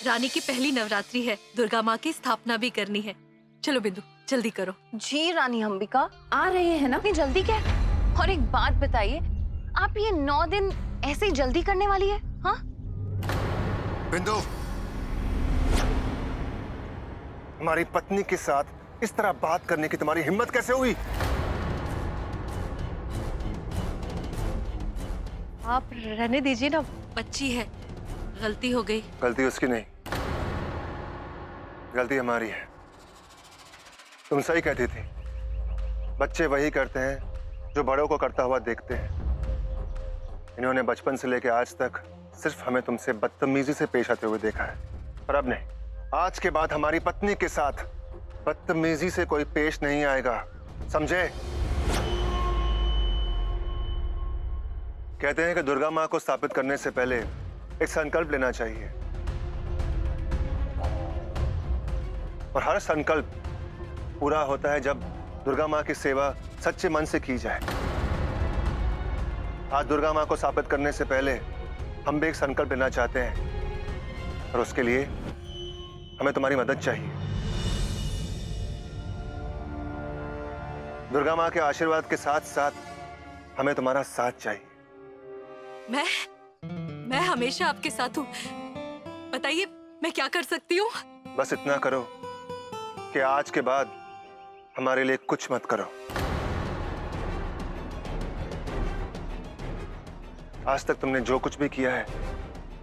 रानी की पहली नवरात्रि है, दुर्गा माँ की स्थापना भी करनी है। चलो बिंदु जल्दी करो। जी रानी अंबिका, आ रहे हैं ना? इतनी जल्दी क्या? और एक बात बताइए, आप ये 9 दिन ऐसे ही जल्दी करने वाली है? हाँ? बिंदु, हमारी पत्नी के साथ इस तरह बात करने की तुम्हारी हिम्मत कैसे हुई? आप रहने दीजिए ना, बच्ची है, गलती हो गई। गलती उसकी नहीं, गलती हमारी है। तुम सही कहती थी, बच्चे वही करते हैं जो बड़ों को करता हुआ देखते हैं। इन्होंने बचपन से लेकर आज तक सिर्फ हमें तुमसे बदतमीजी से पेश आते हुए देखा है, पर अब नहीं। आज के बाद हमारी पत्नी के साथ बदतमीजी से कोई पेश नहीं आएगा, समझे? कहते हैं कि दुर्गा माँ को स्थापित करने से पहले एक संकल्प लेना चाहिए, और हर संकल्प पूरा होता है जब दुर्गा माँ की सेवा सच्चे मन से की जाए। आज दुर्गा माँ को स्थापित करने से पहले हम भी एक संकल्प लेना चाहते हैं, और उसके लिए हमें तुम्हारी मदद चाहिए। दुर्गा माँ के आशीर्वाद के साथ साथ हमें तुम्हारा साथ चाहिए। मैं हमेशा आपके साथ हूँ। बताइए मैं क्या कर सकती हूँ? बस इतना करो कि आज के बाद हमारे लिए कुछ मत करो। आज तक तुमने जो कुछ भी किया है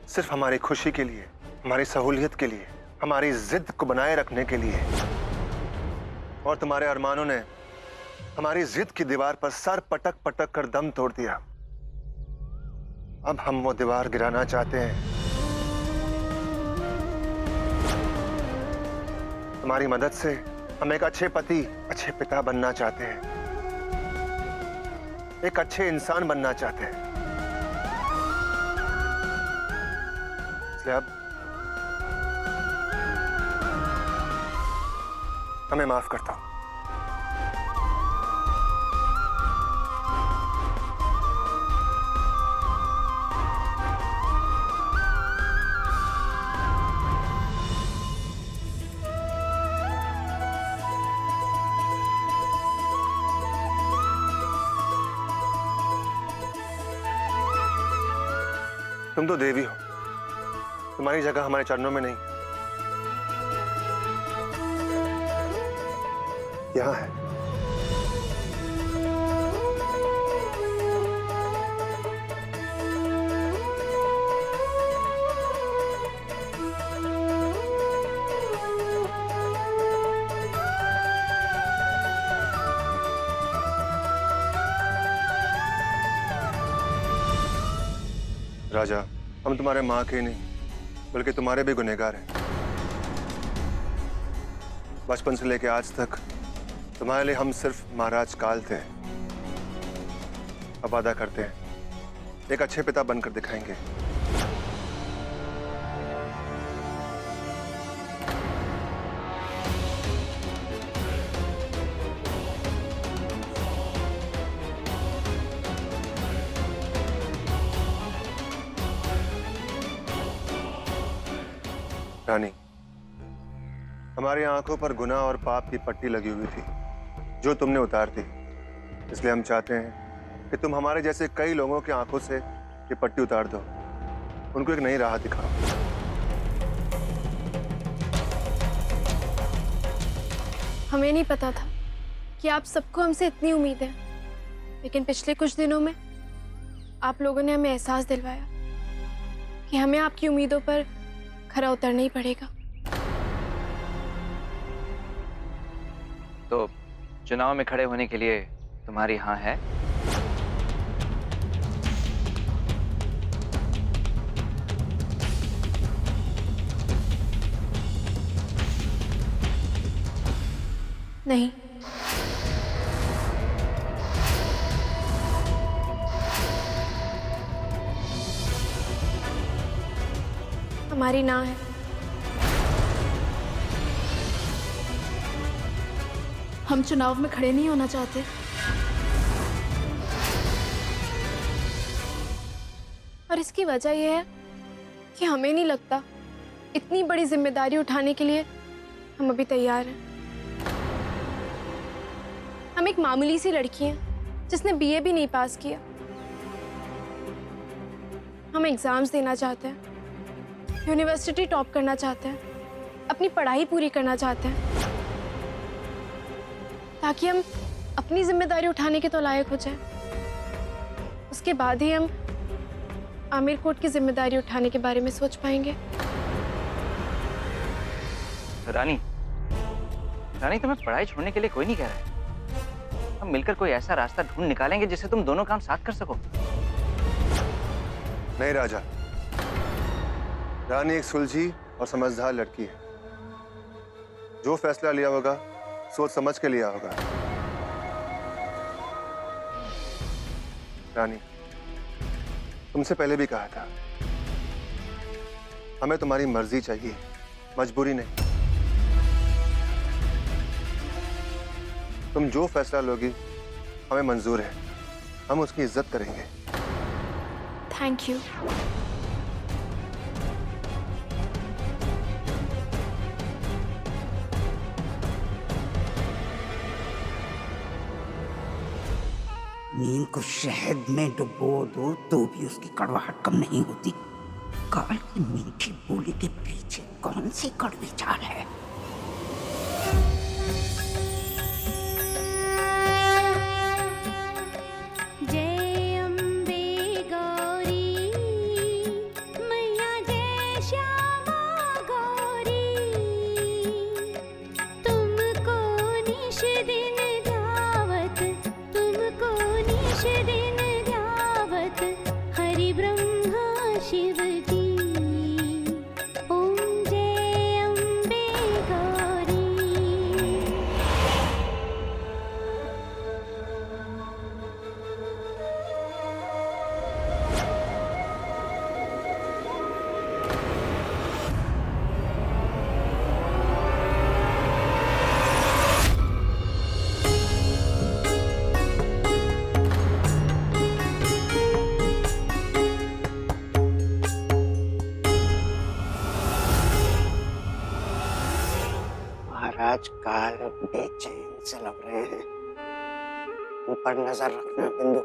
सिर्फ हमारी खुशी के लिए, हमारी सहूलियत के लिए, हमारी जिद को बनाए रखने के लिए। और तुम्हारे अरमानों ने हमारी जिद की दीवार पर सर पटक पटक कर दम तोड़ दिया। अब हम वो दीवार गिराना चाहते हैं। तुम्हारी मदद से हम एक अच्छे पति, अच्छे पिता बनना चाहते हैं, एक अच्छे इंसान बनना चाहते हैं। इसलिए अब हमें माफ करता हूं। तुम तो देवी हो, तुम्हारी जगह हमारे चरणों में नहीं, यहाँ है। राजा, हम तुम्हारे माँ के नहीं बल्कि तुम्हारे भी गुनहगार हैं। बचपन से लेकर आज तक तुम्हारे लिए हम सिर्फ महाराज काल थे। अब वादा करते हैं एक अच्छे पिता बनकर दिखाएंगे। रानी, हमारी आंखों पर गुनाह और पाप की पट्टी लगी हुई थी जो तुमने उतार दी। इसलिए हम चाहते हैं कि तुम हमारे जैसे कई लोगों की आंखों से ये पट्टी उतार दो, उनको एक नई राह दिखाओ। हमें नहीं पता था कि आप सबको हमसे इतनी उम्मीद है, लेकिन पिछले कुछ दिनों में आप लोगों ने हमें एहसास दिलवाया कि हमें आपकी उम्मीदों पर खरा उतरना ही पड़ेगा। तो चुनाव में खड़े होने के लिए तुम्हारी हाँ है? नहीं। हमारी ना है। हम चुनाव में खड़े नहीं होना चाहते। और इसकी वजह यह है कि हमें नहीं लगता इतनी बड़ी जिम्मेदारी उठाने के लिए हम अभी तैयार हैं। हम एक मामूली सी लड़की हैं जिसने बीए भी नहीं पास किया। हम एग्जाम्स देना चाहते हैं, यूनिवर्सिटी टॉप करना चाहते हैं, अपनी पढ़ाई पूरी करना चाहते हैं, ताकि हम अपनी जिम्मेदारी उठाने के तो लायक हो जाए। उसके बाद ही हम आमिर कोर्ट की जिम्मेदारी उठाने के बारे में सोच पाएंगे। रानी, रानी तुम्हें पढ़ाई छोड़ने के लिए कोई नहीं कह रहा है। हम मिलकर कोई ऐसा रास्ता ढूंढ निकालेंगे जिससे तुम दोनों काम साथ कर सको। नहीं राजा, रानी एक सुलझी और समझदार लड़की है। जो फैसला लिया होगा सोच समझ के लिया होगा। रानी, तुमसे पहले भी कहा था, हमें तुम्हारी मर्जी चाहिए, मजबूरी नहीं। तुम जो फैसला लोगी हमें मंजूर है, हम उसकी इज्जत करेंगे। Thank you. नीम को शहद में डुबो दो तो भी उसकी कड़वाहट कम नहीं होती। काल की मीठी बोली के पीछे कौन सी कड़वी चाल है? आजकल बेचैन से लग रहे हैं। ऊपर नजर रखना बिंदु।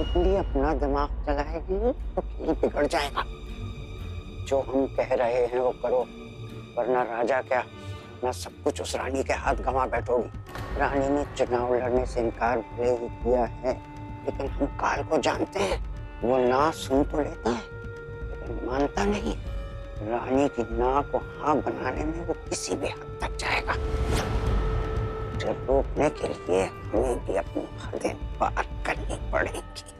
इतनी अपना दिमाग चलाएगी तो खेल बिगड़ जाएगा। जो हम कह रहे हैं वो करो, वरना राजा क्या मैं सब कुछ उस रानी के हाथ गंवा बैठोगी। रानी ने चुनाव लड़ने से इनकार भले ही किया है, लेकिन हम काल को जानते हैं। वो ना सुन तो लेता है लेकिन मानता नहीं। रानी की ना को हाँ बनाने में वो किसी भी हद तक जाएगा। उसे रोकने के लिए हमें भी अपनी हदें पार करनी पड़ेगी।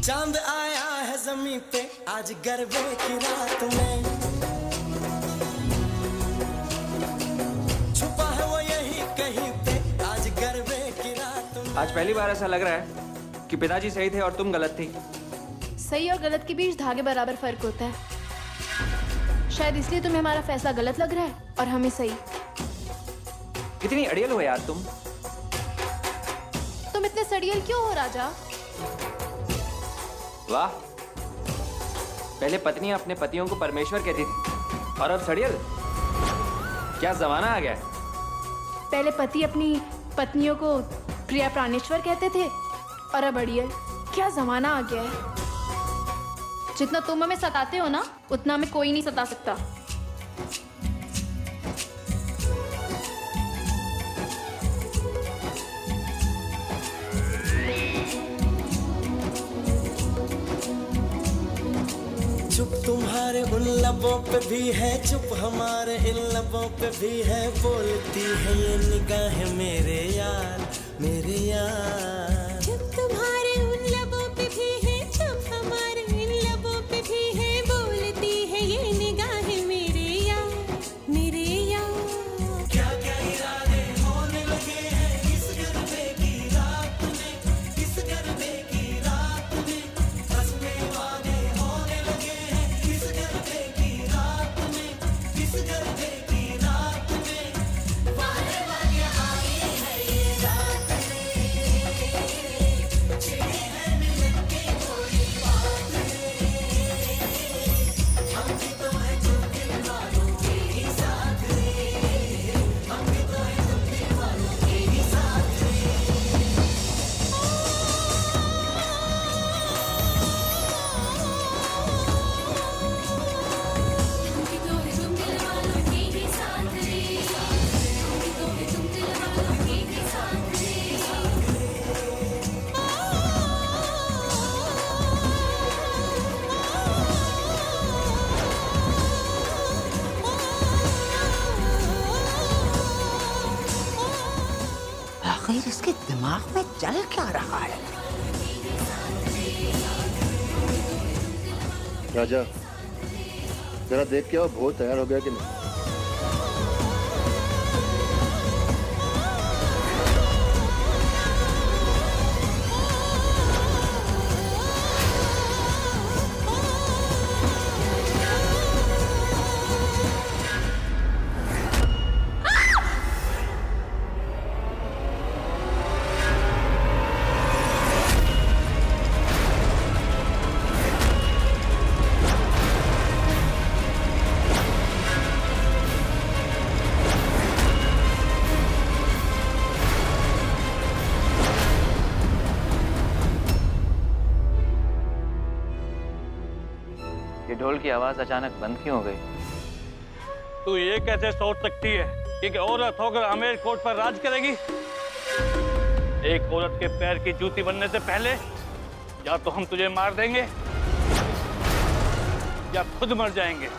चांद आया है ज़मीं पे आज गरबे की रात में, छुपा है वो यही कहीं पे आज गरबे की रात में। आज पहली बार ऐसा लग रहा है कि पिताजी सही थे और तुम गलत थी। सही और गलत के बीच धागे बराबर फर्क होता है। शायद इसलिए तुम्हें हमारा फैसला गलत लग रहा है और हमें सही। कितनी अड़ियल हो यार तुम इतने सड़ियल क्यों हो राजा? वाह, पहले पत्नियां अपने पतियों को परमेश्वर कहती थी और अब सड़ियल। क्या जमाना आ गया है। पहले पति अपनी पत्नियों को प्रिया प्राणेश्वर कहते थे और अब अड़ियल। क्या जमाना आ गया है। जितना तुम हमें सताते हो ना, उतना हमें कोई नहीं सता सकता। चुप तुम्हारे उन लबों पे भी है चुप, हमारे इन लबों पे भी है बोलती है ये निगाहें मेरे यार, मेरे यार। चुप तुम्हारे उन लबों पे भी है चुप, हमारे इन लबों पे भी है बोलती है ये निगाहें मेरे यार, मेरे यार। क्या क्या इरादे होने लगे हैं इस गरबे की रात में, इस गरबे की रात में। हंसने वादे होने लगे हैं इस गरबे की रात में, इस गरबे की रात में। वादे वादे आई है ये रात में, छिड़ी है मिलन की कोई बात नहीं। हम भी तो हैं तुम दिल वालों के ही साथ रे, हम भी तो हैं तुम दिल वालों के ही साथ रे। हम भी तो है तुम दिल वालों के ही साथ रे, हम भी तो है तुम दिल वालों के ही साथ रे। आखिर इसके दिमाग में चल क्या रहा है? राजा, जरा देख के आओ भोज तैयार हो गया कि नहीं। ये ढोल की आवाज अचानक बंद क्यों हो गई? तू ये कैसे सोच सकती है कि एक औरत होकर आमेर कोर्ट पर राज करेगी? एक औरत के पैर की जूती बनने से पहले या तो हम तुझे मार देंगे या खुद मर जाएंगे।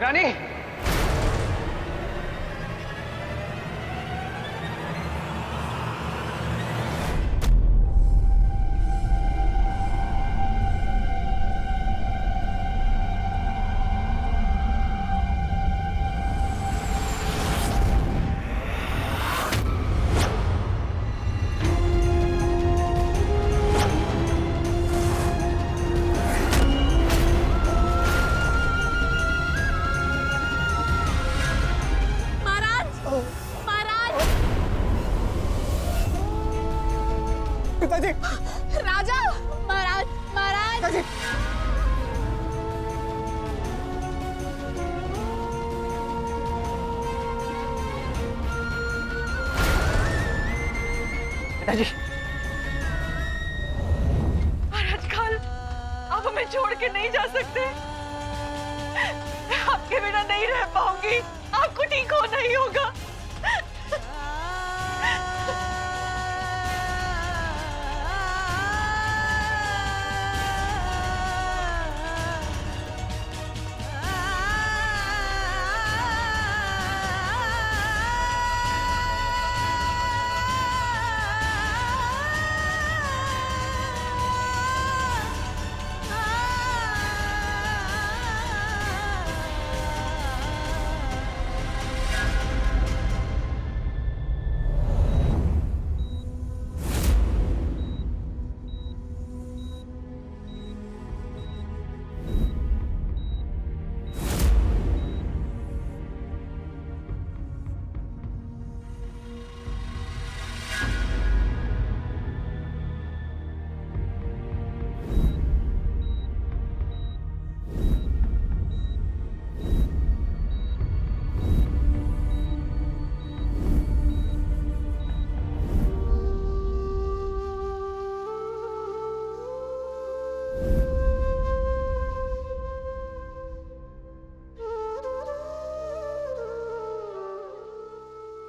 रानी, पिताजी, राजा, महाराज, महाराज। पिताजी। पिताजी, महाराज काल, आप हमें छोड़ के नहीं जा सकते। आपके बिना नहीं रह पाऊंगी। आपको ठीक होना ही होगा।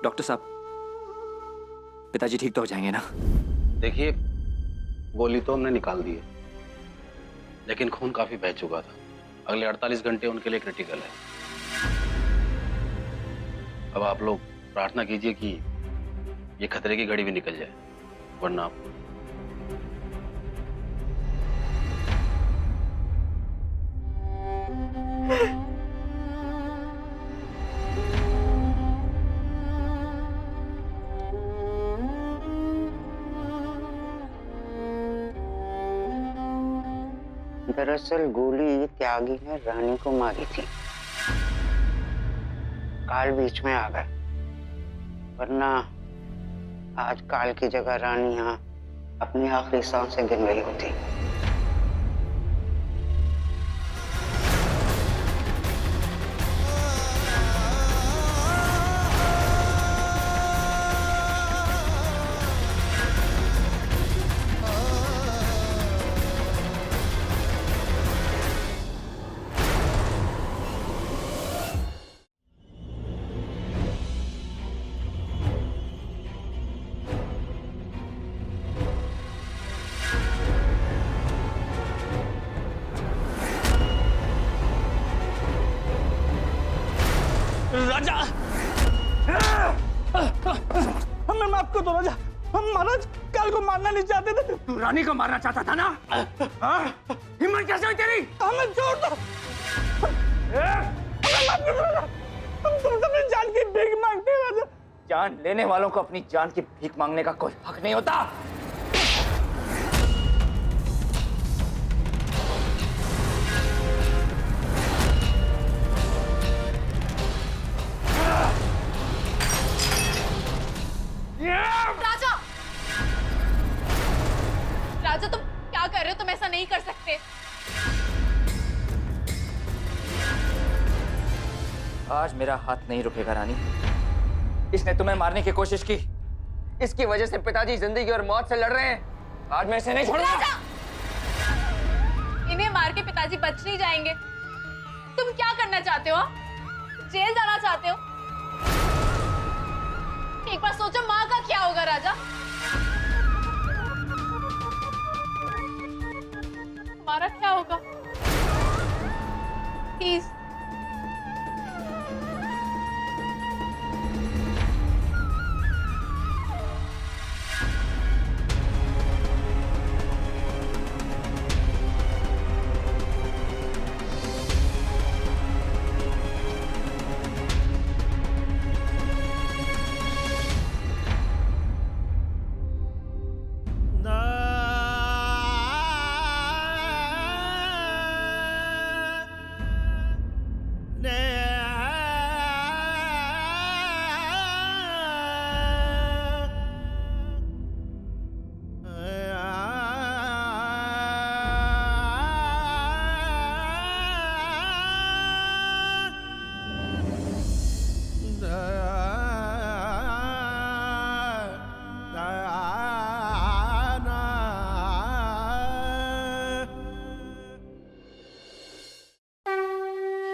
डॉक्टर साहब, पिताजी ठीक तो हो जाएंगे ना? देखिए, गोली तो हमने निकाल दी है, लेकिन खून काफी बह चुका था। अगले 48 घंटे उनके लिए क्रिटिकल है। अब आप लोग प्रार्थना कीजिए कि ये खतरे की घड़ी भी निकल जाए, वरना आप दरअसल गोली त्यागी ने रानी को मारी थी। काल बीच में आ गया, वरना आज काल की जगह रानी यहाँ अपनी आखिरी सांसें गिन रही होती। राजा, हमें माफ कर दो राजा। हम महाराज काल को मारना नहीं चाहते थे। तू रानी को मारना चाहता था ना? हिम्मत कैसे हुई तेरी? हमें छोड़ दो। हमें माफ कर दो राजा। हम तुमसे अपनी जान की भीख मांगते हैं राजा। जान लेने वालों को अपनी जान की भीख मांगने का कोई हक नहीं होता। राजा, राजा तुम क्या कर रहे हो? तुम ऐसा नहीं कर सकते। आज मेरा हाथ नहीं रुकेगा रानी। इसने तुम्हें मारने की कोशिश की, इसकी वजह से पिताजी जिंदगी और मौत से लड़ रहे हैं। आज मैं इसे नहीं छोड़ूंगा। राजा, इन्हें मार के पिताजी बच नहीं जाएंगे। तुम क्या करना चाहते हो? जेल जाना चाहते हो? एक बार सोचो माँ का क्या होगा राजा? हमारा क्या होगा? प्लीज।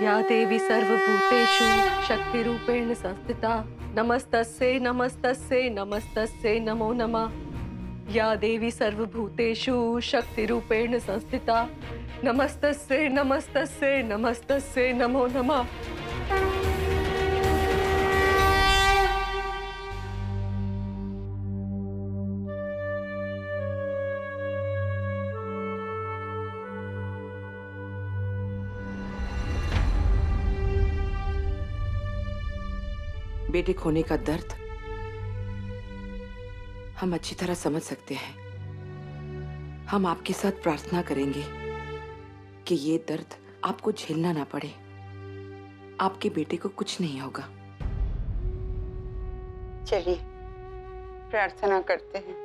या देवी सर्वभूतेषु शक्तिरूपेण संस्थिता नमस्तस्यै नमस्तस्यै नमस्तस्यै नमो नमः। या देवी सर्वभूतेषु शक्तिरूपेण संस्थिता नमस्तस्यै नमस्तस्यै नमस्तस्यै नमो नमः। बेटे खोने का दर्द हम अच्छी तरह समझ सकते हैं। हम आपके साथ प्रार्थना करेंगे कि ये दर्द आपको झेलना ना पड़े। आपके बेटे को कुछ नहीं होगा। चलिए प्रार्थना करते हैं।